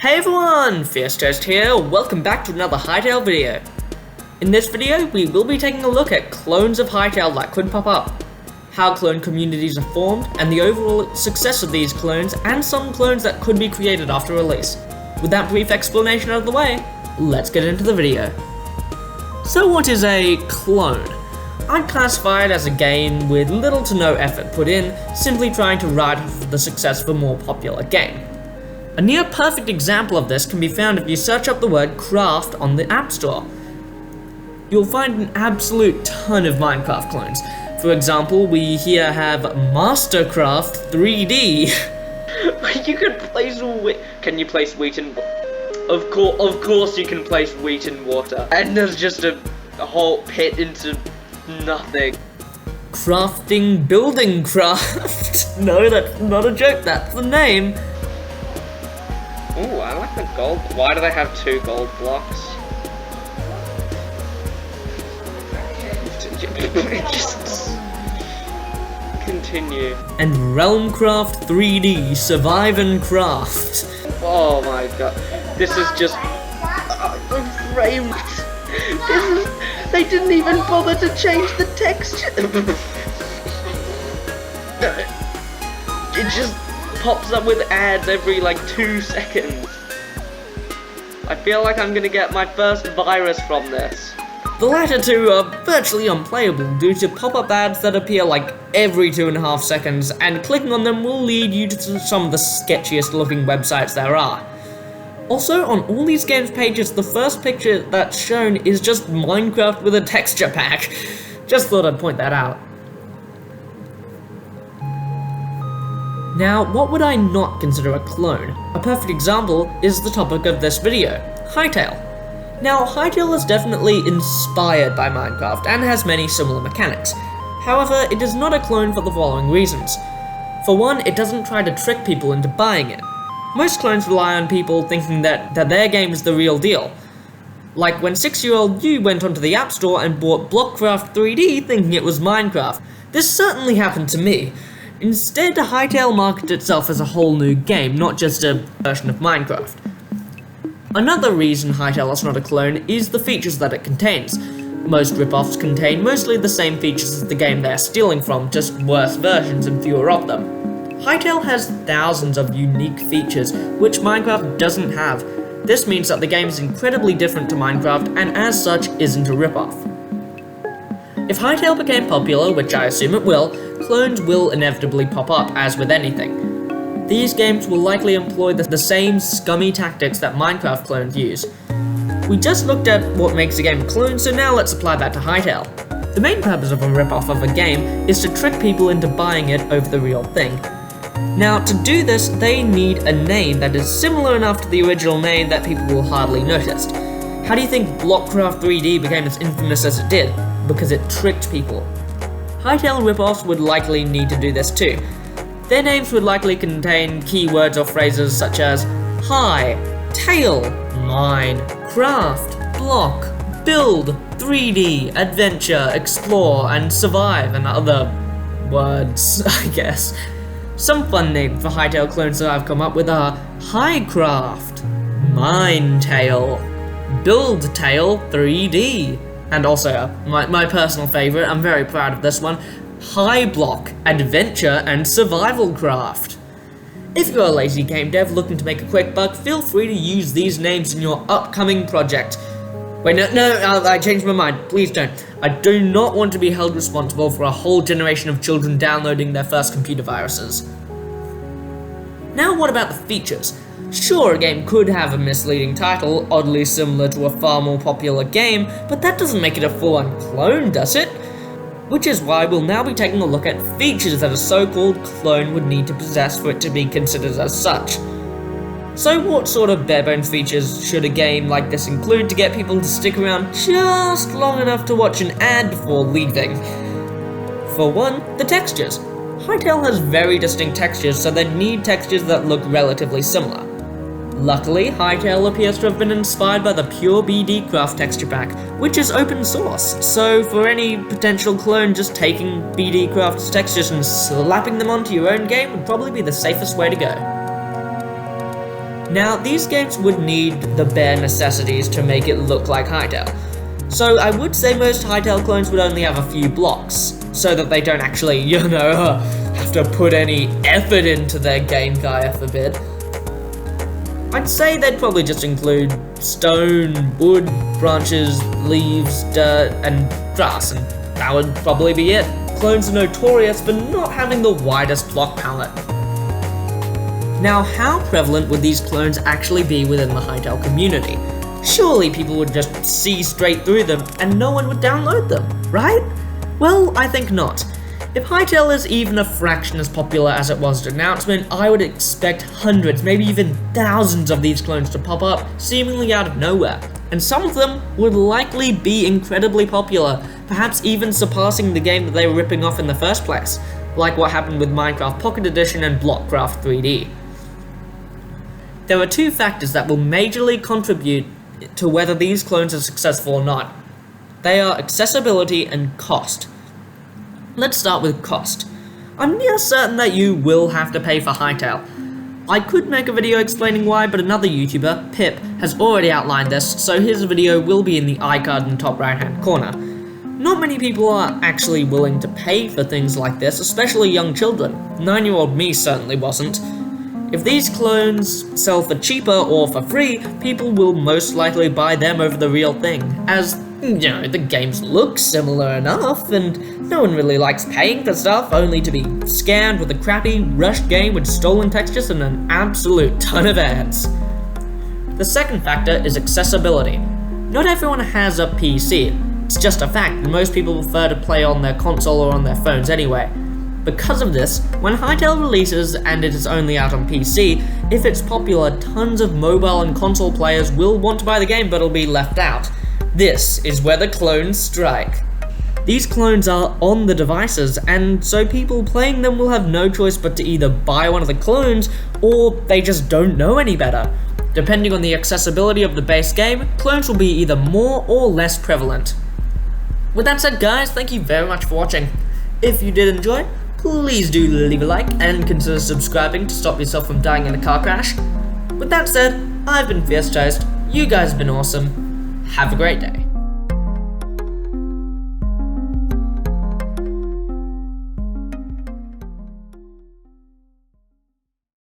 Hey everyone, Fierce Toast here, welcome back to another Hytale video. In this video, we will be taking a look at clones of Hytale that could pop up, how clone communities are formed, and the overall success of these clones, and some clones that could be created after release. With that brief explanation out of the way, let's get into the video. So what is a clone? I'd classify it as a game with little to no effort put in, simply trying to ride off the success of a more popular game. A near perfect example of this can be found if you search up the word craft on the App Store. You'll find an absolute ton of Minecraft clones. For example, we here have Mastercraft 3D. You can place wheat. Can you place wheat in? Of course you can place wheat in water. And there's just a whole pit into nothing. Crafting Building Craft. No, that's not a joke, that's the name. Ooh, I like the gold. Why do they have 2 gold blocks? Just continue. And Realmcraft 3D, Survive and Craft. Oh my god. This is just... the frames. They didn't even bother to change the texture. It just pops up with ads every like 2 seconds. I feel like I'm gonna get my first virus from this. The latter two are virtually unplayable due to pop-up ads that appear like every 2.5 seconds, and clicking on them will lead you to some of the sketchiest looking websites there are. Also, on all these games pages, the first picture that's shown is just Minecraft with a texture pack. Just thought I'd point that out. Now, what would I not consider a clone? A perfect example is the topic of this video, Hytale. Now, Hytale is definitely inspired by Minecraft and has many similar mechanics. However, it is not a clone for the following reasons. For one, it doesn't try to trick people into buying it. Most clones rely on people thinking that their game is the real deal. Like when 6-year-old you went onto the App Store and bought Blockcraft 3D thinking it was Minecraft. This certainly happened to me. Instead, Hytale marketed itself as a whole new game, not just a version of Minecraft. Another reason Hytale is not a clone is the features that it contains. Most rip-offs contain mostly the same features as the game they're stealing from, just worse versions and fewer of them. Hytale has thousands of unique features, which Minecraft doesn't have. This means that the game is incredibly different to Minecraft, and as such, isn't a rip-off. If Hytale became popular, which I assume it will, clones will inevitably pop up, as with anything. These games will likely employ the same scummy tactics that Minecraft clones use. We just looked at what makes a game a clone, so now let's apply that to Hytale. The main purpose of a rip-off of a game is to trick people into buying it over the real thing. Now, to do this, they need a name that is similar enough to the original name that people will hardly notice. How do you think Blockcraft 3D became as infamous as it did? Because it tricked people. Hytale rip-offs would likely need to do this too. Their names would likely contain keywords or phrases such as Hi, Tail, Mine, Craft, Block, Build, 3D, Adventure, Explore, and Survive, and other words, I guess. Some fun names for Hytale clones that I've come up with are Highcraft, Minetail, Buildtail 3D, and also, my personal favourite, I'm very proud of this one, High-Block, Adventure, and Survival Craft. If you're a lazy game dev looking to make a quick buck, feel free to use these names in your upcoming project. Wait, no, I changed my mind, please don't. I do not want to be held responsible for a whole generation of children downloading their first computer viruses. Now what about the features? Sure, a game could have a misleading title, oddly similar to a far more popular game, but that doesn't make it a full-on clone, does it? Which is why we'll now be taking a look at features that a so-called clone would need to possess for it to be considered as such. So what sort of bare-bones features should a game like this include to get people to stick around just long enough to watch an ad before leaving? For one, the textures. Hytale has very distinct textures, so they need textures that look relatively similar. Luckily, Hytale appears to have been inspired by the pure BD Craft texture pack, which is open source, so for any potential clone, just taking BD Craft's textures and slapping them onto your own game would probably be the safest way to go. Now, these games would need the bare necessities to make it look like Hytale. So I would say most Hytale clones would only have a few blocks, so that they don't actually, have to put any effort into their game, God forbid. I'd say they'd probably just include stone, wood, branches, leaves, dirt, and grass, and that would probably be it. Clones are notorious for not having the widest block palette. Now, how prevalent would these clones actually be within the Hytale community? Surely people would just see straight through them and no one would download them, right? Well, I think not. If Hytale is even a fraction as popular as it was at announcement, I would expect hundreds, maybe even thousands of these clones to pop up seemingly out of nowhere. And some of them would likely be incredibly popular, perhaps even surpassing the game that they were ripping off in the first place, like what happened with Minecraft Pocket Edition and Blockcraft 3D. There are two factors that will majorly contribute to whether these clones are successful or not. They are accessibility and cost. Let's start with cost. I'm near certain that you will have to pay for Hytale. I could make a video explaining why, but another YouTuber, Pip, has already outlined this, so his video will be in the iCard in the top right hand corner. Not many people are actually willing to pay for things like this, especially young children. 9-year-old me certainly wasn't. If these clones sell for cheaper or for free, people will most likely buy them over the real thing, as, the games look similar enough, and no one really likes paying for stuff only to be scammed with a crappy, rushed game with stolen textures and an absolute ton of ads. The second factor is accessibility. Not everyone has a PC. It's just a fact, and most people prefer to play on their console or on their phones anyway. Because of this, when Hytale releases and it is only out on PC, if it's popular, tons of mobile and console players will want to buy the game but it'll be left out. This is where the clones strike. These clones are on the devices, and so people playing them will have no choice but to either buy one of the clones, or they just don't know any better. Depending on the accessibility of the base game, clones will be either more or less prevalent. With that said, guys, thank you very much for watching. If you did enjoy, please do leave a like and consider subscribing to stop yourself from dying in a car crash. With that said, I've been Fierce Toast, you guys have been awesome, have a great day.